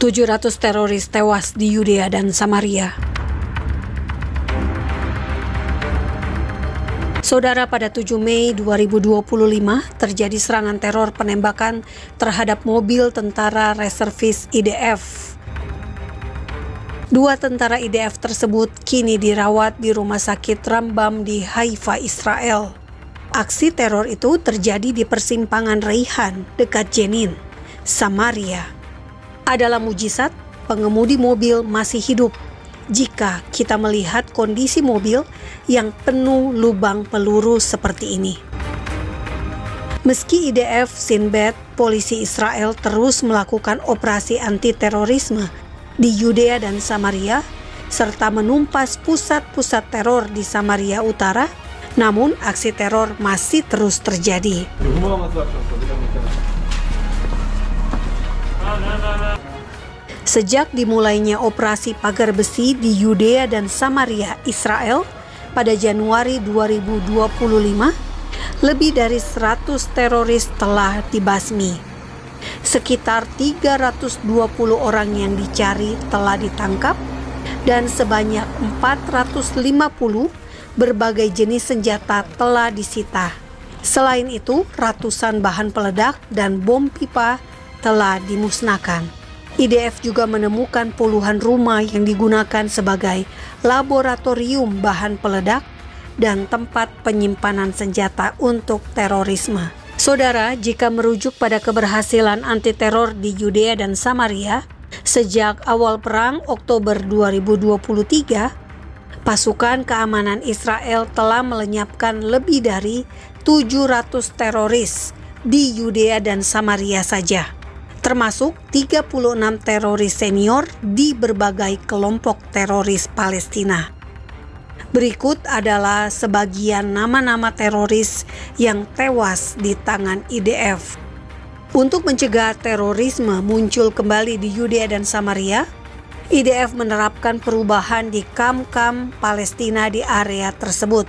700 teroris tewas di Yudea dan Samaria. Saudara, pada 7 Mei 2025 terjadi serangan teror penembakan terhadap mobil tentara reservis IDF. 2 tentara IDF tersebut kini dirawat di rumah sakit Rambam di Haifa, Israel. Aksi teror itu terjadi di persimpangan Reihan dekat Jenin, Samaria. Adalah mujizat pengemudi mobil masih hidup jika kita melihat kondisi mobil yang penuh lubang peluru seperti ini. Meski IDF Shin Bet, polisi Israel terus melakukan operasi anti-terorisme di Yudea dan Samaria, serta menumpas pusat-pusat teror di Samaria Utara, namun aksi teror masih terus terjadi. Sejak dimulainya operasi pagar besi di Yudea dan Samaria, Israel, pada Januari 2025, lebih dari 100 teroris telah dibasmi. Sekitar 320 orang yang dicari telah ditangkap, dan sebanyak 450 berbagai jenis senjata telah disita. Selain itu, ratusan bahan peledak dan bom pipa telah dimusnahkan. IDF juga menemukan puluhan rumah yang digunakan sebagai laboratorium bahan peledak dan tempat penyimpanan senjata untuk terorisme. Saudara, jika merujuk pada keberhasilan anti-teror di Yudea dan Samaria, sejak awal perang Oktober 2023, pasukan keamanan Israel telah melenyapkan lebih dari 700 teroris di Yudea dan Samaria saja, termasuk 36 teroris senior di berbagai kelompok teroris Palestina. Berikut adalah sebagian nama-nama teroris yang tewas di tangan IDF. Untuk mencegah terorisme muncul kembali di Yudea dan Samaria, IDF menerapkan perubahan di kamp-kamp Palestina di area tersebut.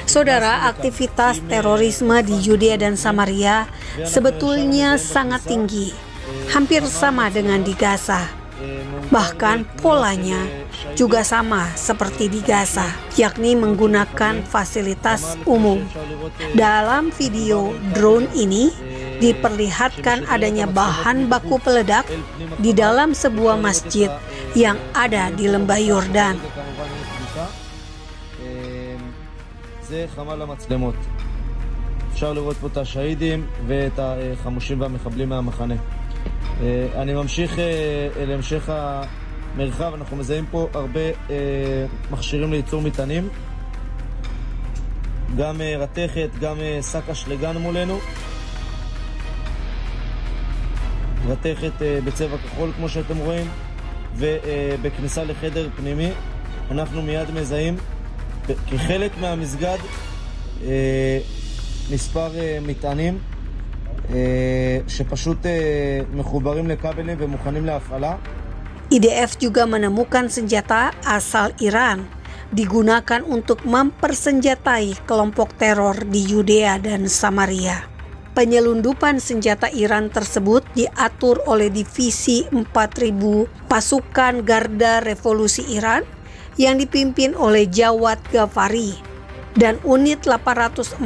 Saudara, aktivitas terorisme di Yudea dan Samaria sebetulnya sangat tinggi, hampir sama dengan di Gaza. Bahkan polanya juga sama seperti di Gaza, yakni menggunakan fasilitas umum. Dalam video drone ini diperlihatkan adanya bahan baku peledak di dalam sebuah masjid yang ada di lembah Yordan. זה חמ"ל המצלמות. אפשר לראות פה את השהידים ואת החמושים והמחבלים מהמחנה. אני ממשיך להמשך המרחב. אנחנו מזהים פה הרבה מכשירים לייצור מטענים, גם רתכת, גם שק אשלגן מולנו, רתכת בצבע כחול כמו שאתם רואים, ובכניסה לחדר פנימי אנחנו מיד מזהים כחלק מהמסגד מספר מטענים שפשוט מחוברים לכבלים ומוכנים להפעלה. IDF juga menemukan senjata asal Iran digunakan untuk mempersenjatai kelompok teror di Yudea dan Samaria. Penyelundupan senjata Iran tersebut diatur oleh Divisi 4000 Pasukan Garda Revolusi Iran yang dipimpin oleh Jawad Ghaffari dan unit 840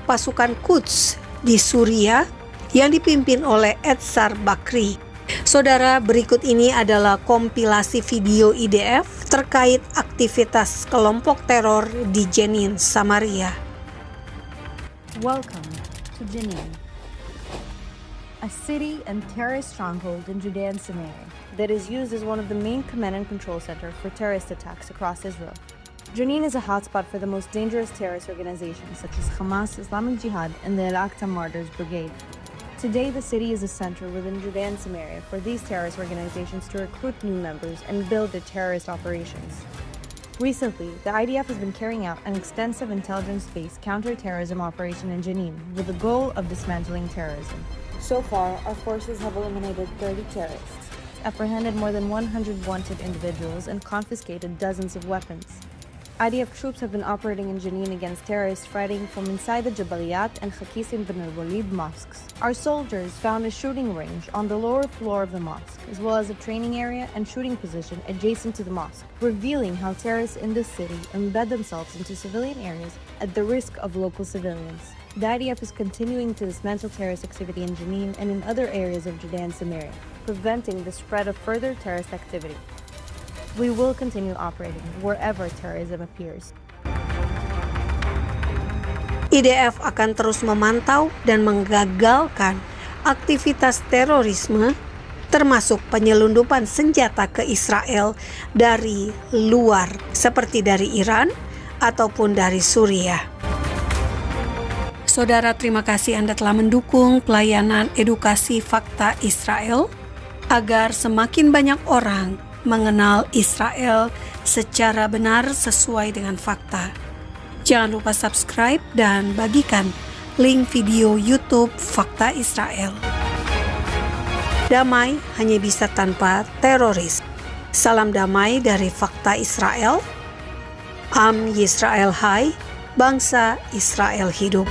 pasukan Quds di Suriah yang dipimpin oleh Edzar Bakri. Saudara, berikut ini adalah kompilasi video IDF terkait aktivitas kelompok teror di Jenin, Samaria. Welcome to Jenin, a city and terrorist stronghold in Judea and Samaria that is used as one of the main command and control center for terrorist attacks across Israel. Jenin is a hotspot for the most dangerous terrorist organizations such as Hamas, Islamic Jihad, and the Al-Aqsa Martyrs Brigade. Today, the city is a center within Judea and Samaria for these terrorist organizations to recruit new members and build their terrorist operations. Recently, the IDF has been carrying out an extensive intelligence-based counter-terrorism operation in Jenin with the goal of dismantling terrorism. So far, our forces have eliminated 30 terrorists, apprehended more than 100 wanted individuals, and confiscated dozens of weapons. IDF troops have been operating in Jenin against terrorists fighting from inside the Jabaliyat and Khakisim bin al-Walid mosques. Our soldiers found a shooting range on the lower floor of the mosque, as well as a training area and shooting position adjacent to the mosque, revealing how terrorists in this city embed themselves into civilian areas at the risk of local civilians. The IDF is continuing to dismantle terrorist activity in Jenin and in other areas of Judea and Samaria, preventing the spread of further terrorist activity. We will continue operating wherever terrorism appears. IDF akan terus memantau dan menggagalkan aktivitas terorisme, termasuk penyelundupan senjata ke Israel dari luar, seperti dari Iran ataupun dari Suriah. Saudara, terima kasih Anda telah mendukung pelayanan edukasi fakta Israel, agar semakin banyak orang mengenal Israel secara benar sesuai dengan fakta. Jangan lupa subscribe dan bagikan link video YouTube Fakta Israel. Damai hanya bisa tanpa teroris. Salam damai dari Fakta Israel. Am Yisrael Hai, bangsa Israel hidup.